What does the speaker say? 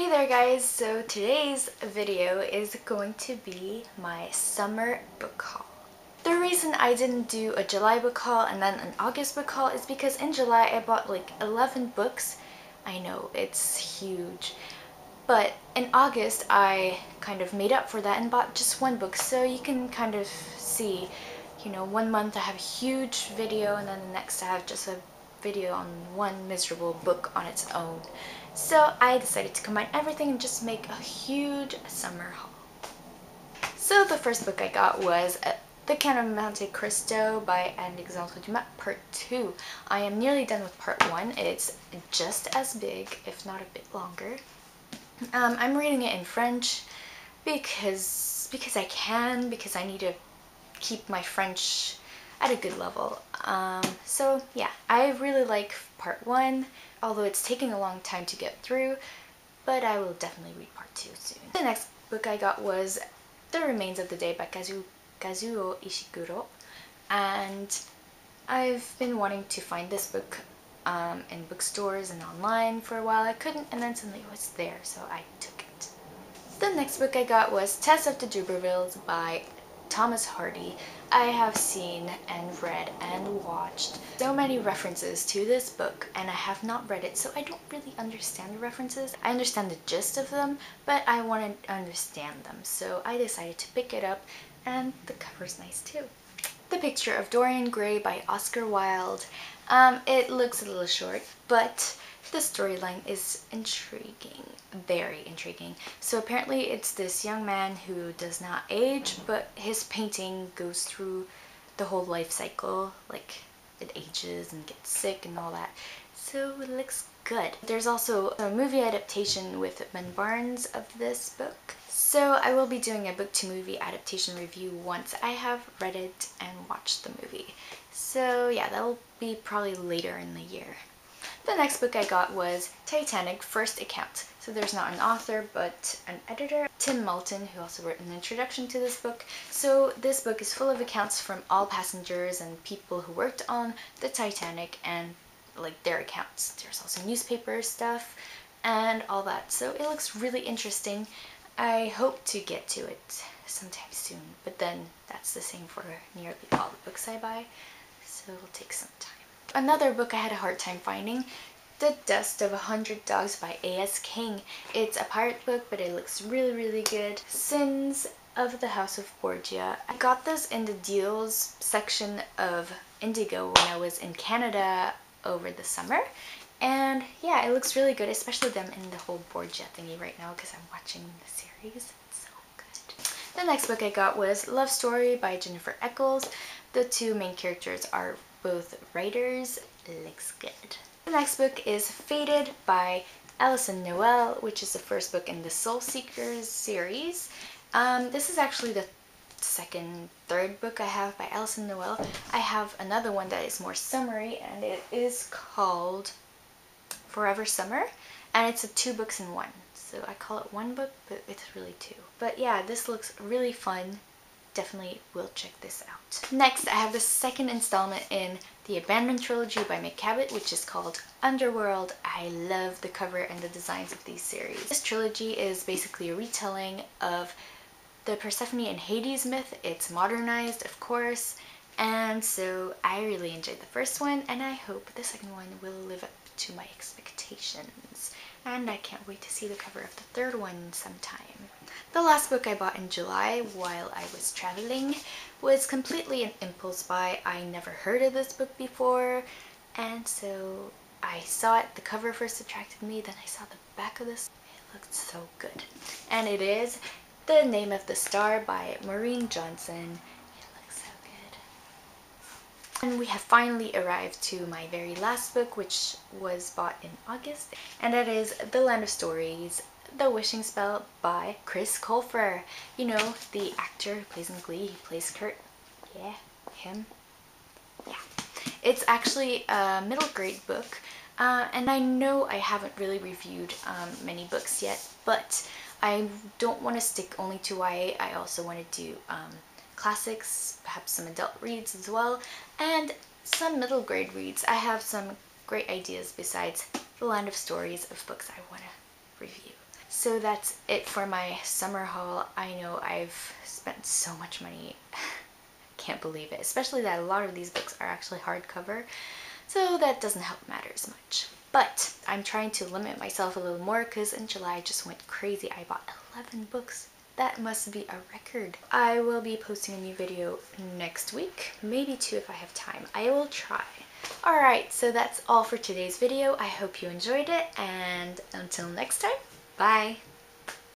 Hey there guys, so today's video is going to be my summer book haul. The reason I didn't do a July book haul and then an August book haul is because in July I bought like 11 books. I know, it's huge. But in August I kind of made up for that and bought just one book, so you can kind of see, you know, one month I have a huge video and then the next I have just a video on one miserable book on its own. So I decided to combine everything and just make a huge summer haul. So the first book I got was The Count of Monte-Cristo by Alexandre Dumas, Part 2. I am nearly done with Part 1. It's just as big, if not a bit longer. I'm reading it in French because I can, because I need to keep my French at a good level. So yeah, I really like Part 1, although it's taking a long time to get through, but I will definitely read Part 2 soon. The next book I got was The Remains of the Day by Kazuo Ishiguro, and I've been wanting to find this book in bookstores and online for a while. I couldn't, and then suddenly it was there, so I took it. The next book I got was Tess of the D'Urbervilles by Thomas Hardy. I have seen and read and watched so many references to this book, and I have not read it, so I don't really understand the references. I understand the gist of them, but I want to understand them, so I decided to pick it up, and the cover's nice too. The Picture of Dorian Gray by Oscar Wilde. It looks a little short, but the storyline is intriguing, very intriguing. So apparently it's this young man who does not age, but his painting goes through the whole life cycle, like it ages and gets sick and all that. So it looks good. There's also a movie adaptation with Ben Barnes of this book. So I will be doing a book to movie adaptation review once I have read it and watched the movie. So yeah, that'll be probably later in the year. The next book I got was Titanic, First Account. So there's not an author, but an editor, Tim Maltin, who also wrote an introduction to this book. So this book is full of accounts from all passengers and people who worked on the Titanic and like their accounts. There's also newspaper stuff and all that. So it looks really interesting. I hope to get to it sometime soon, but then that's the same for nearly all the books I buy, so it'll take some time. Another book I had a hard time finding, The Dust of 100 Dogs by A.S. King. It's a pirate book, but it looks really, really good. Sins of the House of Borgia. I got this in the deals section of Indigo when I was in Canada over the summer. And yeah, it looks really good, especially them in the whole Borgia thingy right now because I'm watching the series. It's so good. The next book I got was Love Story by Jennifer Echols. The two main characters are both writers. It looks good. The next book is Fated by Alyson Noël, which is the first book in the Soul Seekers series. This is actually the third book I have by Alyson Noël. I have another one that is more summery, and it is called Forever Summer, and it's a 2 books in 1. So I call it one book, but it's really 2. But yeah, this looks really fun. Definitely will check this out. Next, I have the second installment in the Abandoned trilogy by Meg Cabot, which is called Underworld. I love the cover and the designs of these series. This trilogy is basically a retelling of the Persephone and Hades myth. It's modernized, of course, and so I really enjoyed the first one, and I hope the second one will live up to my expectations. And I can't wait to see the cover of the third one sometime. The last book I bought in July while I was traveling was completely an impulse buy. I never heard of this book before, and so I saw it. The cover first attracted me, then I saw the back of this. It looked so good. And it is The Name of the Star by Maureen Johnson. And we have finally arrived to my very last book, which was bought in August, and that is The Land of Stories, The Wishing Spell by Chris Colfer. You know, the actor who plays in Glee, he plays Kurt. Yeah, him. Yeah. It's actually a middle grade book, and I know I haven't really reviewed many books yet, but I don't want to stick only to YA. I also want to do classics, perhaps some adult reads as well, and some middle grade reads. I have some great ideas besides The Land of Stories of books I want to review. So that's it for my summer haul. I know I've spent so much money. Can't believe it, especially that a lot of these books are actually hardcover, so that doesn't help matters much. But I'm trying to limit myself a little more because in July I just went crazy. I bought 11 books. That must be a record. I will be posting a new video next week, maybe 2 if I have time. I will try. Alright, so that's all for today's video. I hope you enjoyed it, and until next time, bye!